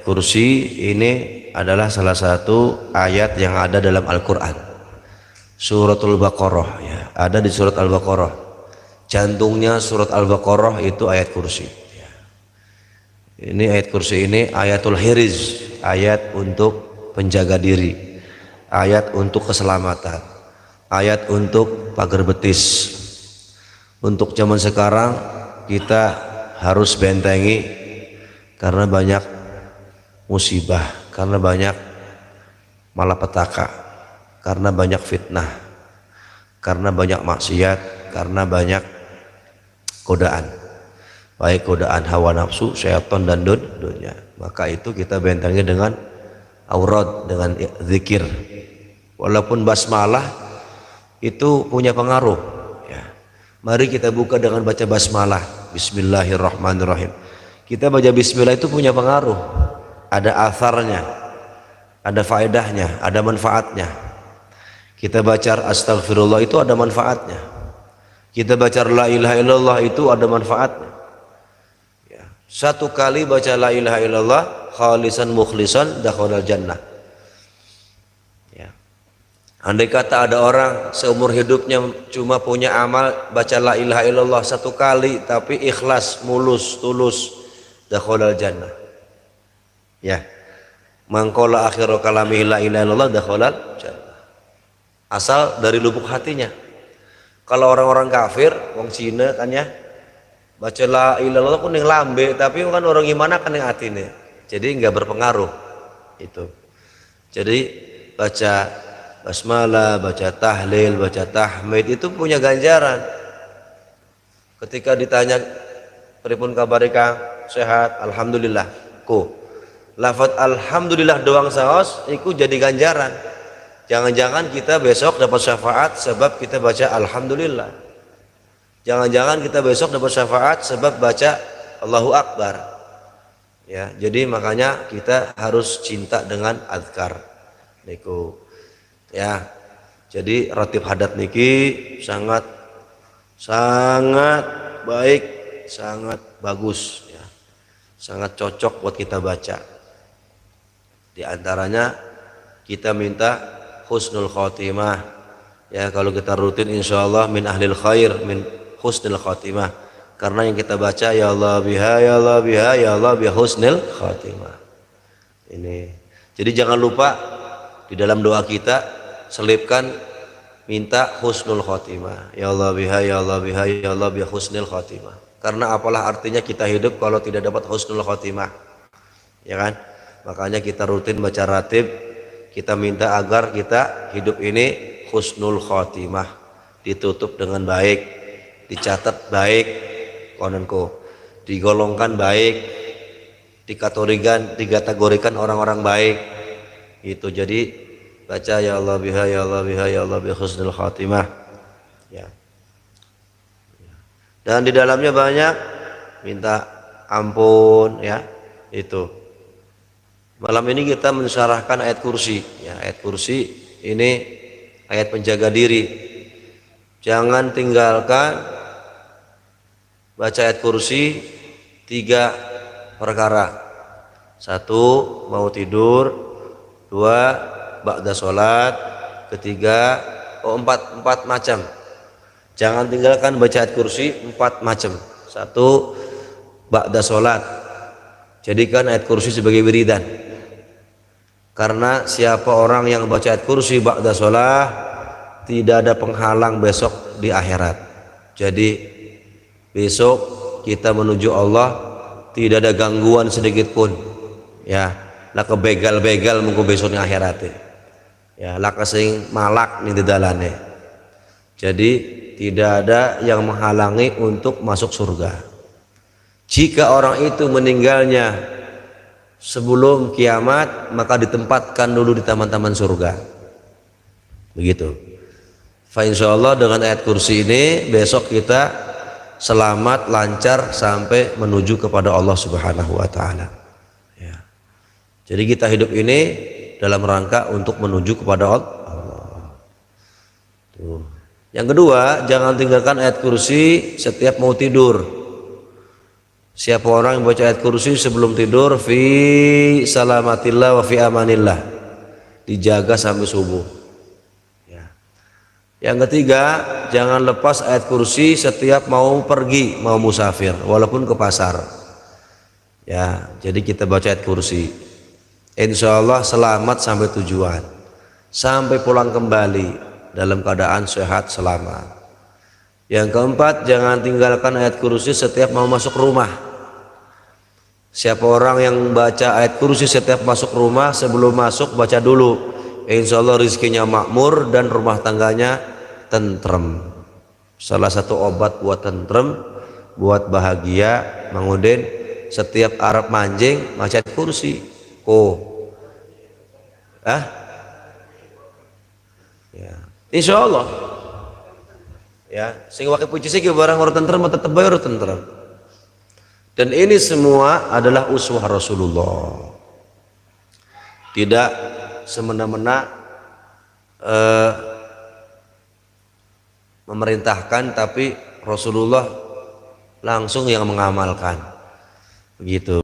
Ayat kursi ini adalah salah satu ayat yang ada dalam Al-Quran, suratul Baqarah ya, ada di surat Al-Baqarah. Jantungnya surat Al-Baqarah itu ayat kursi. Ini ayat kursi ini ayatul hiriz, ayat untuk penjaga diri, ayat untuk keselamatan, ayat untuk pagar betis. Untuk zaman sekarang kita harus bentengi karena banyak musibah, karena banyak malapetaka, karena banyak fitnah, karena banyak maksiat, karena banyak godaan, baik godaan hawa nafsu, syaitan dan dunia. Maka itu kita bentengi dengan aurad, dengan zikir. Walaupun basmalah itu punya pengaruh ya. Mari kita buka dengan baca basmalah, bismillahirrahmanirrahim. Kita baca bismillah itu punya pengaruh, ada atharnya, ada faedahnya, ada manfaatnya. Kita baca astagfirullah itu ada manfaatnya. Kita baca la ilaha illallah itu ada manfaatnya ya. Satu kali baca la ilaha illallah khalisan mukhlisan dakhalal jannah ya. Andai kata ada orang seumur hidupnya cuma punya amal baca la ilaha illallah satu kali tapi ikhlas, mulus, tulus, dakhalal jannah ya. Mangkola akhiru kalami la ilaha illallah dakhalal jannah, asal dari lubuk hatinya. Kalau orang-orang kafir, wong Cina kan ya, baca la ilaha illallah pun yang lambe, tapi kan orang gimana kan yang atine, jadi nggak berpengaruh itu. Jadi baca basmalah, baca tahlil, baca tahmid itu punya ganjaran. Ketika ditanya pripun kabarika sehat, alhamdulillah, lafaz alhamdulillah doang saos, itu jadi ganjaran. Jangan-jangan kita besok dapat syafaat sebab kita baca alhamdulillah. Jangan-jangan kita besok dapat syafaat sebab baca Allahu Akbar. Ya, jadi makanya kita harus cinta dengan azkar niku. Ya. Jadi ratib hadat niki sangat baik, sangat bagus ya. Sangat cocok buat kita baca. Di antaranya kita minta husnul khotimah ya, kalau kita rutin insyaallah min ahlil khair, min husnul khotimah, karena yang kita baca ya Allah biha ya Allah biha ya Allah biha husnul khotimah ini. Jadi jangan lupa di dalam doa kita selipkan minta husnul khotimah, ya Allah biha ya Allah biha ya Allah biha husnul khotimah. Karena apalah artinya kita hidup kalau tidak dapat husnul khotimah ya kan. Makanya kita rutin baca ratib, kita minta agar kita hidup ini husnul khotimah, ditutup dengan baik, dicatat baik, kononku digolongkan baik, dikategorikan orang-orang baik itu. Jadi baca ya Allah biha ya Allah biha ya Allah biha husnul khotimah ya. Dan di dalamnya banyak minta ampun ya itu. Malam ini kita mensyarahkan ayat kursi ya. Ayat kursi ini ayat penjaga diri. Jangan tinggalkan baca ayat kursi 3 perkara. 1 mau tidur, 2 ba'da sholat, 3 4 macam. Jangan tinggalkan baca ayat kursi 4 macam. 1 ba'da sholat, jadikan ayat kursi sebagai wiridan. Karena siapa orang yang baca ayat kursi ba'da sholat, tidak ada penghalang besok di akhirat. Jadi besok kita menuju Allah tidak ada gangguan sedikit pun ya. Lah kebegal-begal mungkin besoknya akhirat ya, lah kesing malak nih di dalane. Jadi tidak ada yang menghalangi untuk masuk surga. Jika orang itu meninggalnya sebelum kiamat, maka ditempatkan dulu di taman-taman surga. Begitu. Fa insyaallah dengan ayat kursi ini besok kita selamat lancar sampai menuju kepada Allah Subhanahu wa taala. Ya. Jadi kita hidup ini dalam rangka untuk menuju kepada Allah. Tuh. Yang kedua, jangan tinggalkan ayat kursi setiap mau tidur. Siapa orang yang baca ayat kursi sebelum tidur, fi salamatillah wa fi amanillah, dijaga sampai subuh. Ya. Yang ketiga, jangan lepas ayat kursi setiap mau pergi, mau musafir, walaupun ke pasar. Ya, jadi kita baca ayat kursi. Insya Allah selamat sampai tujuan, sampai pulang kembali dalam keadaan sehat selamat. Yang keempat, jangan tinggalkan ayat kursi setiap mau masuk rumah. Siapa orang yang baca ayat kursi setiap masuk rumah, sebelum masuk baca dulu, insya Allah rizkinya makmur dan rumah tangganya tentrem. Salah satu obat buat tentrem, buat bahagia, mengudin, setiap Arab manjing baca ayat kursi. Ya, insya Allah. Ya, sing wakil puji sih barang orang tentrem tetap bayar tentrem. Dan ini semua adalah uswah Rasulullah. Tidak semena-mena memerintahkan, tapi Rasulullah langsung yang mengamalkan. Begitu.